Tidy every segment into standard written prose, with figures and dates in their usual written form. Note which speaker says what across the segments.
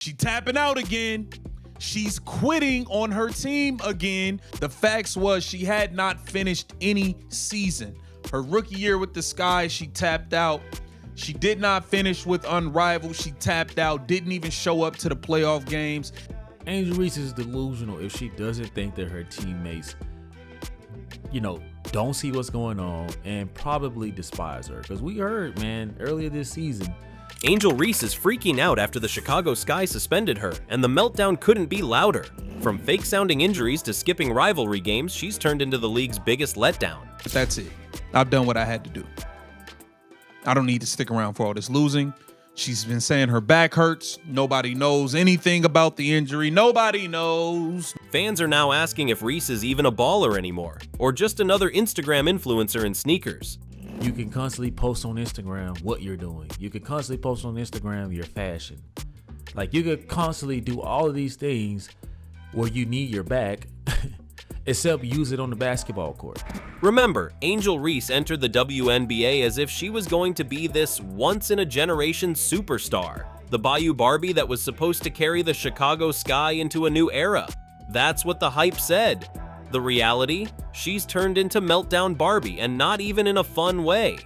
Speaker 1: She tapping out again. She's quitting on her team again. The facts was she had not finished any season. Her rookie year with the Sky, she tapped out. She did not finish with Unrivaled. She tapped out, didn't even show up to the playoff games.
Speaker 2: Angel Reese is delusional if she doesn't think that her teammates, don't see what's going on and probably despise her. Because we heard, man, earlier this season,
Speaker 3: Angel Reese is freaking out after the Chicago Sky suspended her, and the meltdown couldn't be louder. From fake-sounding injuries to skipping rivalry games, she's turned into the league's biggest letdown.
Speaker 1: But that's it. I've done what I had to do. I don't need to stick around for all this losing. She's been saying her back hurts. Nobody knows anything about the injury. Nobody knows.
Speaker 3: Fans are now asking if Reese is even a baller anymore, or just another Instagram influencer in sneakers.
Speaker 2: you can constantly post on Instagram what you're doing. You can constantly post on Instagram your fashion. Like, you could constantly do all of these things where you need your back, except use it on the basketball court.
Speaker 3: Remember, Angel Reese entered the WNBA as if she was going to be this once-in-a-generation superstar, the Bayou Barbie that was supposed to carry the Chicago Sky into a new era. That's what the hype said. The reality? She's turned into Meltdown Barbie, and not even in a fun way.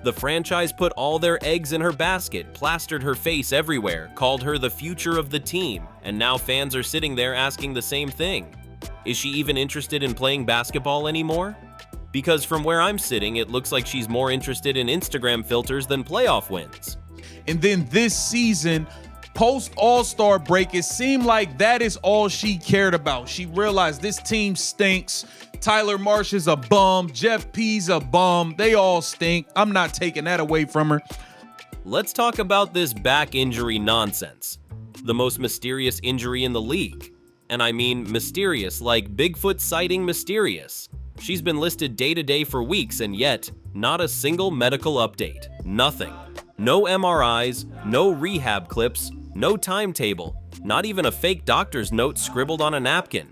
Speaker 3: The franchise put all their eggs in her basket, plastered her face everywhere, called her the future of the team, and now fans are sitting there asking the same thing. Is she even interested in playing basketball anymore? Because from where I'm sitting, it looks like she's more interested in Instagram filters than playoff wins.
Speaker 1: And then this season, post All-Star break, it seemed like that is all she cared about. She realized this team stinks. Tyler Marsh is a bum. Jeff P's a bum. They all stink. I'm not taking that away from her.
Speaker 3: Let's talk about this back injury nonsense. The most mysterious injury in the league. And I mean mysterious, like Bigfoot sighting mysterious. She's been listed day to day for weeks, and yet, not a single medical update. Nothing. No MRIs, no rehab clips, no timetable, not even a fake doctor's note scribbled on a napkin.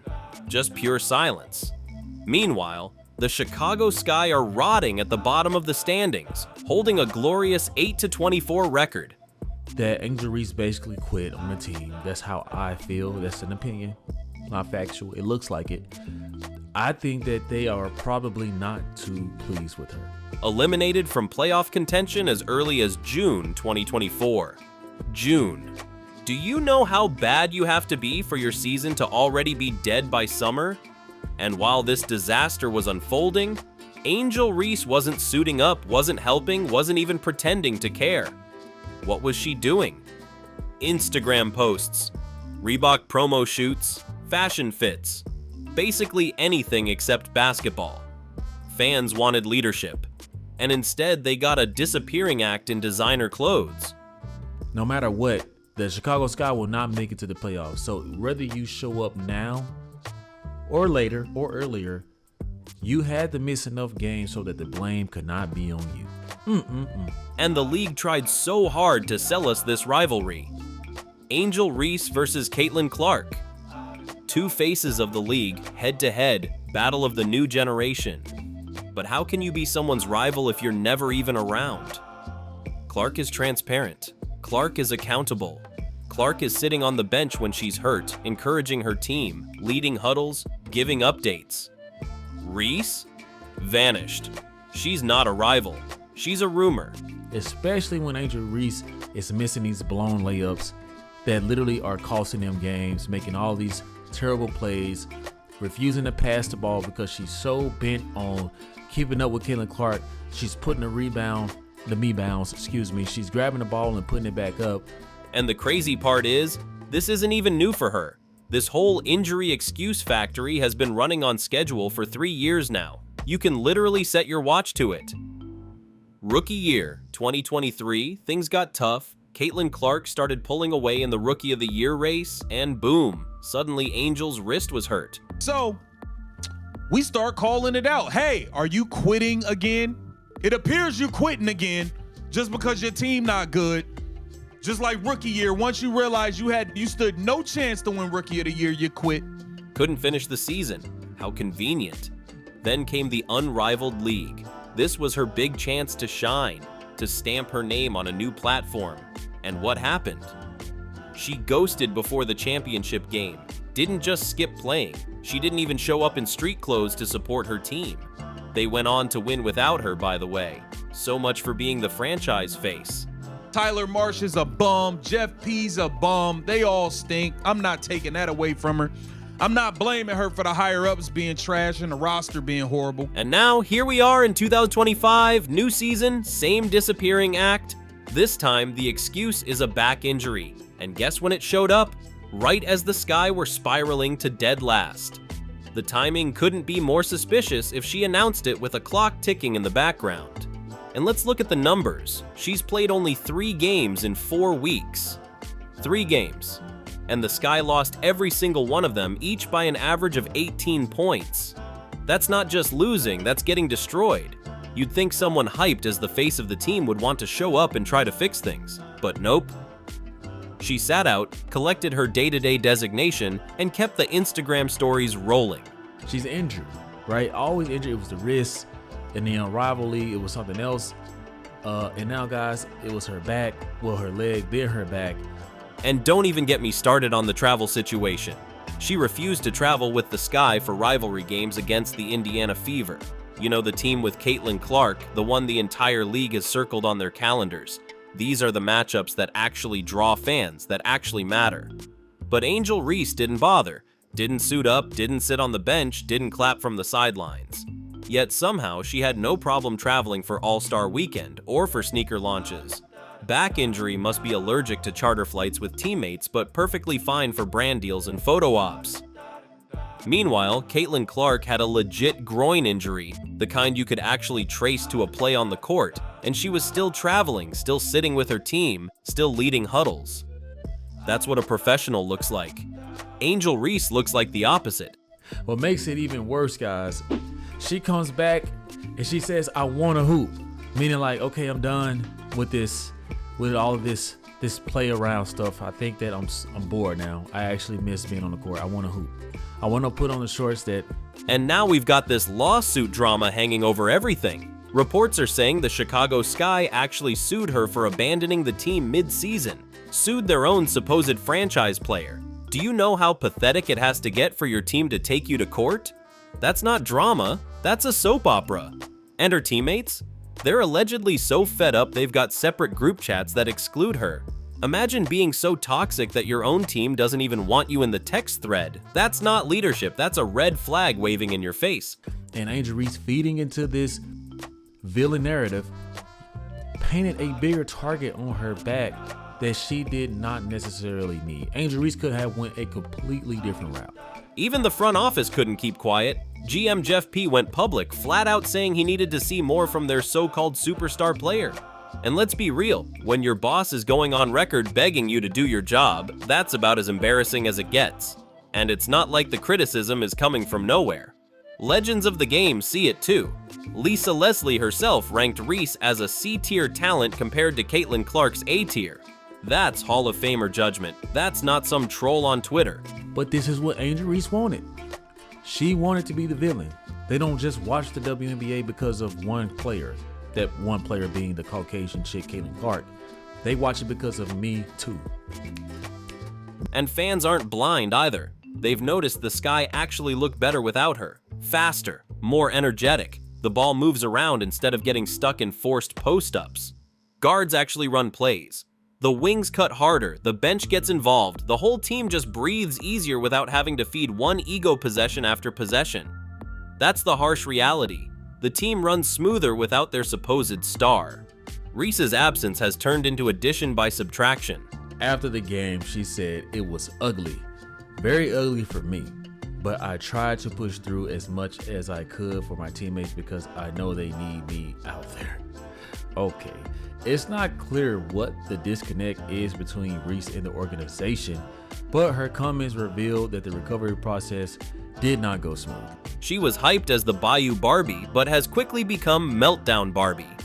Speaker 3: Just pure silence. Meanwhile, the Chicago Sky are rotting at the bottom of the standings, holding a glorious 8-24 record.
Speaker 2: That Angel Reese basically quit on the team. That's how I feel. That's an opinion, not factual. It looks like it. I think that they are probably not too pleased with her.
Speaker 3: Eliminated from playoff contention as early as June 2024. June. Do you know how bad you have to be for your season to already be dead by summer? And while this disaster was unfolding, Angel Reese wasn't suiting up, wasn't helping, wasn't even pretending to care. What was she doing? Instagram posts, Reebok promo shoots, fashion fits, basically anything except basketball. Fans wanted leadership, and instead they got a disappearing act in designer clothes.
Speaker 2: No matter what, the Chicago Sky will not make it to the playoffs. So whether you show up now or later or earlier, you had to miss enough games so that the blame could not be on you.
Speaker 3: And the league tried so hard to sell us this rivalry. Angel Reese versus Caitlin Clark. Two faces of the league, head-to-head, battle of the new generation. But how can you be someone's rival if you're never even around? Clark is transparent. Clark is accountable. Clark is sitting on the bench when she's hurt, encouraging her team, leading huddles, giving updates. Reese? Vanished. She's not a rival. She's a rumor.
Speaker 2: Especially when Angel Reese is missing these blown layups that literally are costing them games, making all these terrible plays, refusing to pass the ball because she's so bent on keeping up with Caitlin Clark. She's putting she's grabbing the ball and putting it back up.
Speaker 3: And the crazy part is, this isn't even new for her. This whole injury excuse factory has been running on schedule for 3 years now. You can literally set your watch to it. Rookie year, 2023, things got tough. Caitlin Clark started pulling away in the Rookie of the Year race, and boom, suddenly Angel's wrist was hurt.
Speaker 1: So we start calling it out. Hey, are you quitting again? It appears you're quitting again just because your team not good. Just like rookie year, once you realized you stood no chance to win Rookie of the Year, you quit.
Speaker 3: Couldn't finish the season. How convenient. Then came the unrivaled league. This was her big chance to shine, to stamp her name on a new platform. And what happened? She ghosted before the championship game, didn't just skip playing, she didn't even show up in street clothes to support her team. They went on to win without her, by the way. So much for being the franchise face.
Speaker 1: Tyler Marsh is a bum. Jeff P's a bum. They all stink. I'm not taking that away from her. I'm not blaming her for the higher-ups being trash and the roster being horrible.
Speaker 3: And now, here we are in 2025, new season, same disappearing act. This time, the excuse is a back injury. And guess when it showed up? Right as the Sky were spiraling to dead last. The timing couldn't be more suspicious if she announced it with a clock ticking in the background. And let's look at the numbers. She's played only 3 games in 4 weeks. 3 games. And the Sky lost every single one of them, each by an average of 18 points. That's not just losing, that's getting destroyed. You'd think someone hyped as the face of the team would want to show up and try to fix things, but nope. She sat out, collected her day-to-day designation, and kept the Instagram stories rolling.
Speaker 2: She's injured, right? Always injured. It was the wrist, and then rivalry, it was something else. And now, guys, it was her back, well, her leg, then her back.
Speaker 3: And don't even get me started on the travel situation. She refused to travel with the Sky for rivalry games against the Indiana Fever. You know, the team with Caitlin Clark, the one the entire league has circled on their calendars. These are the matchups that actually draw fans, that actually matter. But Angel Reese didn't bother. Didn't suit up, didn't sit on the bench, didn't clap from the sidelines. Yet somehow she had no problem traveling for All-Star Weekend or for sneaker launches. Back injury must be allergic to charter flights with teammates, but perfectly fine for brand deals and photo ops. Meanwhile, Caitlin Clark had a legit groin injury, the kind you could actually trace to a play on the court, and she was still traveling, still sitting with her team, still leading huddles. That's what a professional looks like. Angel Reese looks like the opposite.
Speaker 2: What makes it even worse, guys, she comes back and she says, I want to hoop. Meaning like, okay, I'm done with this, with all of this play around stuff. I think that I'm bored now. I actually miss being on the court. I want to hoop. I want to put on the shorts that...
Speaker 3: And now we've got this lawsuit drama hanging over everything. Reports are saying the Chicago Sky actually sued her for abandoning the team mid-season, sued their own supposed franchise player. Do you know how pathetic it has to get for your team to take you to court? That's not drama, that's a soap opera. And her teammates? They're allegedly so fed up they've got separate group chats that exclude her. Imagine being so toxic that your own team doesn't even want you in the text thread. That's not leadership, that's a red flag waving in your face.
Speaker 2: And Angel Reese, feeding into this villain narrative, painted a bigger target on her back that she did not necessarily need. Angel Reese could have went a completely different route.
Speaker 3: Even the front office couldn't keep quiet. GM Jeff P went public, flat out saying he needed to see more from their so-called superstar player. And let's be real, when your boss is going on record begging you to do your job, that's about as embarrassing as it gets. And it's not like the criticism is coming from nowhere. Legends of the game see it too. Lisa Leslie herself ranked Reese as a C-tier talent compared to Caitlin Clark's A-tier. That's Hall of Famer judgment. That's not some troll on Twitter.
Speaker 2: But this is what Angel Reese wanted. She wanted to be the villain. They don't just watch the WNBA because of one player. That one player being the Caucasian chick, Caitlin Clark. They watch it because of me too.
Speaker 3: And fans aren't blind either. They've noticed the Sky actually look better without her. Faster, more energetic. The ball moves around instead of getting stuck in forced post-ups. Guards actually run plays. The wings cut harder, the bench gets involved, the whole team just breathes easier without having to feed one ego possession after possession. That's the harsh reality. The team runs smoother without their supposed star. Reese's absence has turned into addition by subtraction.
Speaker 2: After the game, she said it was ugly, very ugly for me, but I tried to push through as much as I could for my teammates because I know they need me out there. Okay, it's not clear what the disconnect is between Reese and the organization, but her comments revealed that the recovery process did not go smooth.
Speaker 3: She was hyped as the Bayou Barbie, but has quickly become Meltdown Barbie.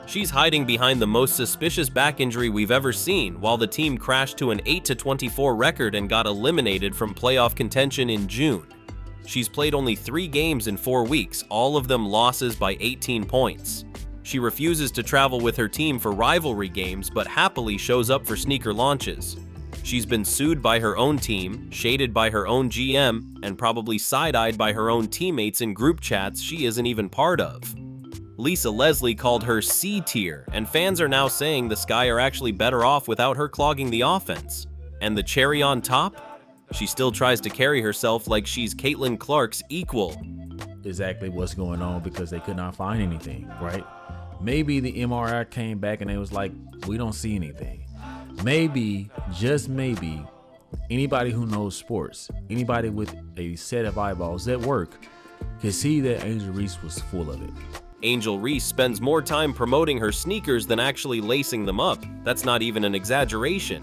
Speaker 3: She's hiding behind the most suspicious back injury we've ever seen, while the team crashed to an 8-24 record and got eliminated from playoff contention in June. She's played only 3 games in 4 weeks, all of them losses by 18 points. She refuses to travel with her team for rivalry games, but happily shows up for sneaker launches. She's been sued by her own team, shaded by her own GM, and probably side-eyed by her own teammates in group chats she isn't even part of. Lisa Leslie called her C tier, and fans are now saying the Sky are actually better off without her clogging the offense. And the cherry on top? She still tries to carry herself like she's Caitlin Clark's equal.
Speaker 2: Exactly what's going on, because they could not find anything, right? Maybe the MRI came back and they was like, we don't see anything. Maybe, just maybe, anybody who knows sports, anybody with a set of eyeballs at work, could see that Angel Reese was full of it.
Speaker 3: Angel Reese spends more time promoting her sneakers than actually lacing them up. That's not even an exaggeration.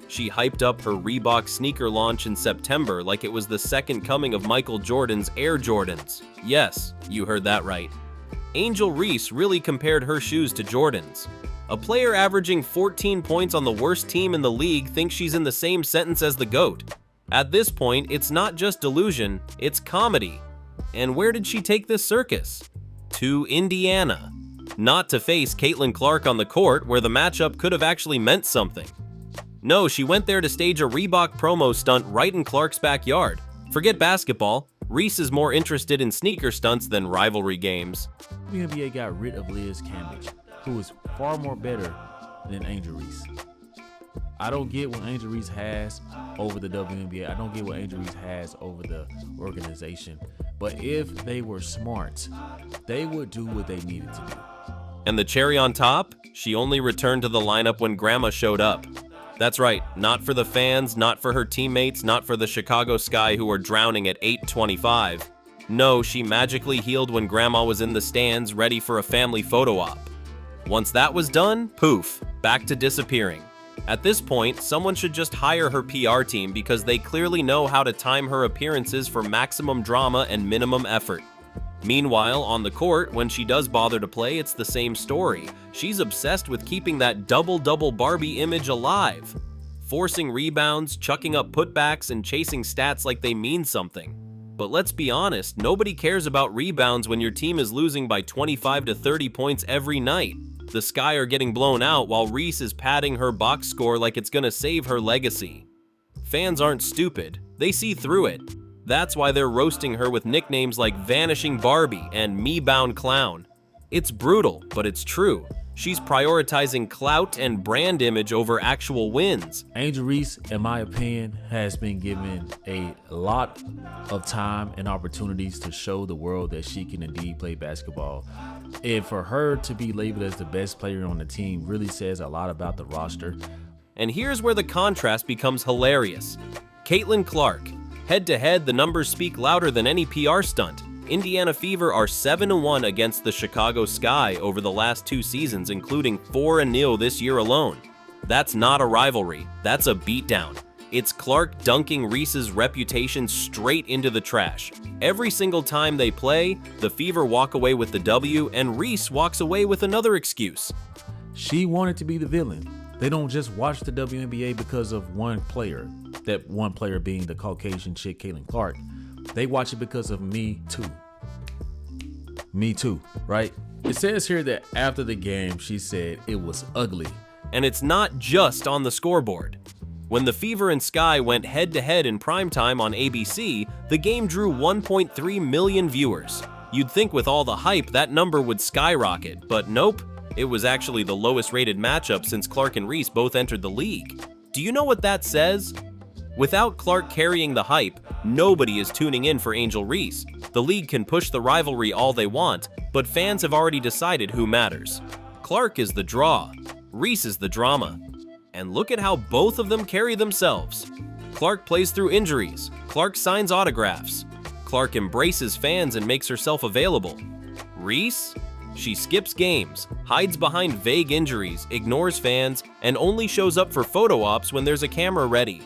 Speaker 3: She hyped up her Reebok sneaker launch in September like it was the second coming of Michael Jordan's Air Jordans. Yes, you heard that right. Angel Reese really compared her shoes to Jordan's. A player averaging 14 points on the worst team in the league thinks she's in the same sentence as the GOAT. At this point, it's not just delusion, it's comedy. And where did she take this circus? To Indiana. Not to face Caitlin Clark on the court, where the matchup could have actually meant something. No, she went there to stage a Reebok promo stunt right in Clark's backyard. Forget basketball, Reese is more interested in sneaker stunts than rivalry games.
Speaker 2: The NBA got rid of Liz Cambage, who is far more better than Angel Reese. I don't get what Angel Reese has over the WNBA. I don't get what Angel Reese has over the organization. But if they were smart, they would do what they needed to do.
Speaker 3: And the cherry on top? She only returned to the lineup when Grandma showed up. That's right, not for the fans, not for her teammates, not for the Chicago Sky who were drowning at 8:25. No, she magically healed when Grandma was in the stands ready for a family photo op. Once that was done, poof, back to disappearing. At this point, someone should just hire her PR team because they clearly know how to time her appearances for maximum drama and minimum effort. Meanwhile, on the court, when she does bother to play, it's the same story. She's obsessed with keeping that double-double Barbie image alive. Forcing rebounds, chucking up putbacks, and chasing stats like they mean something. But let's be honest, nobody cares about rebounds when your team is losing by 25 to 30 points every night. The Sky are getting blown out while Reese is padding her box score like it's gonna save her legacy. Fans aren't stupid, they see through it. That's why they're roasting her with nicknames like Vanishing Barbie and Me-Bound Clown. It's brutal, but it's true. She's prioritizing clout and brand image over actual wins.
Speaker 2: Angel Reese, in my opinion, has been given a lot of time and opportunities to show the world that she can indeed play basketball. And for her to be labeled as the best player on the team really says a lot about the roster.
Speaker 3: And here's where the contrast becomes hilarious. Caitlin Clark. Head-to-head, the numbers speak louder than any PR stunt. Indiana Fever are 7-1 against the Chicago Sky over the last 2 seasons, including 4-0 this year alone. That's not a rivalry, that's a beatdown. It's Clark dunking Reese's reputation straight into the trash. Every single time they play, the Fever walk away with the W, and Reese walks away with another excuse.
Speaker 2: She wanted to be the villain. They don't just watch the WNBA because of one player, that one player being the Caucasian chick, Caitlin Clark. They watch it because of Me Too. Me Too, right? It says here that after the game, she said it was ugly.
Speaker 3: And it's not just on the scoreboard. When the Fever and Sky went head-to-head in primetime on ABC, the game drew 1.3 million viewers. You'd think with all the hype that number would skyrocket, but nope. It was actually the lowest rated matchup since Clark and Reese both entered the league. Do you know what that says? Without Clark carrying the hype, nobody is tuning in for Angel Reese. The league can push the rivalry all they want, but fans have already decided who matters. Clark is the draw, Reese is the drama. And look at how both of them carry themselves. Clark plays through injuries, Clark signs autographs, Clark embraces fans and makes herself available. Reese? She skips games, hides behind vague injuries, ignores fans, and only shows up for photo ops when there's a camera ready.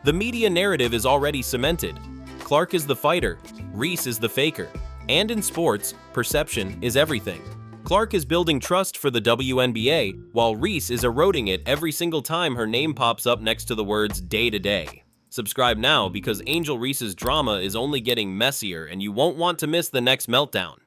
Speaker 3: The media narrative is already cemented. Clark is the fighter, Reese is the faker. And in sports, perception is everything. Clark is building trust for the WNBA, while Reese is eroding it every single time her name pops up next to the words day-to-day. Subscribe now because Angel Reese's drama is only getting messier and you won't want to miss the next meltdown.